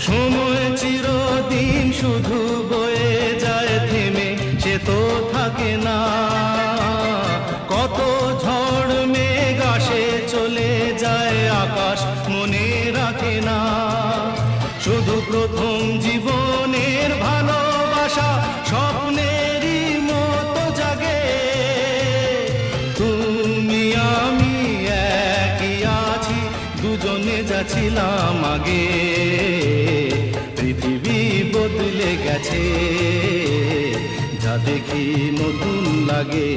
সময় চিরদিন শুধু বয়ে যায় থেমে, সে তো থাকে না। কত ঝড় মেঘ আসে চলে যায়, আকাশ মনে রাখে না। শুধু প্রথম জীবনের ভালোবাসা স্বপ্নেরই মতো জাগে। তুমি আমি একই আছি, দুজনে যাচ্ছিলাম আগে। পৃথিবী বদলে গেছে, যা দেখি নতুন লাগে।